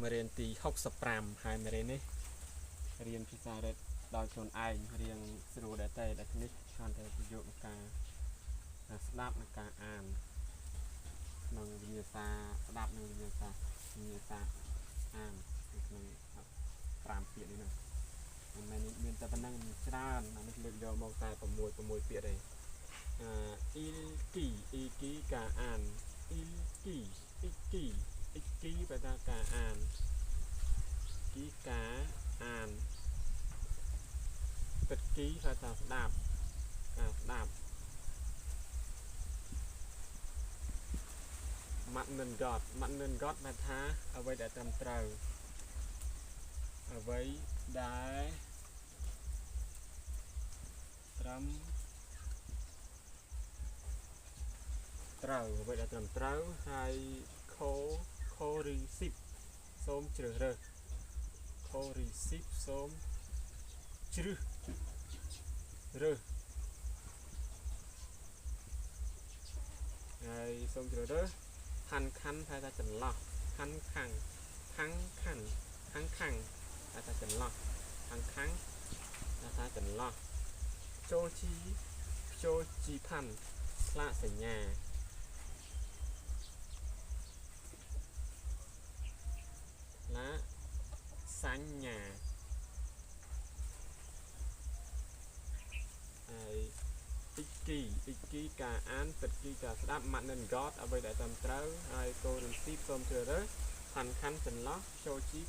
มาเรียนตี65ហើយมาเรียนនេះរៀនភាសារ៉េតដោយខ្លួនឯងរៀងស្រួលដែរតែនេះខានតែប្រយោគការស្ដាប់និងការអានក្នុងវិញ្ញាសាស្ដាប់និងវិញ្ញាសាអានក្នុង5ពាក្យនេះមិនមែនមានតែប៉ុណ្ណឹងច្រើននេះលើកយកមកតែ6ពាក្យទេអ៊ីគីការអានអ៊ីគីបែរថាការអានគីការអានពិតគីថាស្ដាប់ការស្ដាប់ម៉ាត់នឹងកត់បែរថាអ្វីដែលត្រឹមត្រូវអ្វីដែលត្រឹមត្រូវហើយខូរីស៊ីបសូមជ្រើសរើសខូរីស៊ីបសូមជ្រើសរើសហើយសូមជ្រើសរើសខាន់ថាចន្លោះខាន់ខាងថាចន្លោះខាងថាចន្លោះចូលជីផាន់ស្លាកសញ្ញាសញ្ញាហើយអ៊ីគីការអានពិតគីការស្ដាប់ម៉ាត់នឹងកត់អ្វីដែលត្រឹមត្រូវហើយកូរីស៊ីបសូមជ្រើសរើសខាន់ចន្លោះចូលជី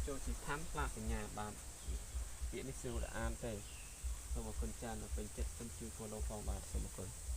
ផាន់ស្លាកសញ្ញាបាទពាក្យនេះស្រួលអានទេសូមអរគុណច្រើនដល់ពេញចិត្តសូមជួយ follow ផងបាទសូមអរគុណ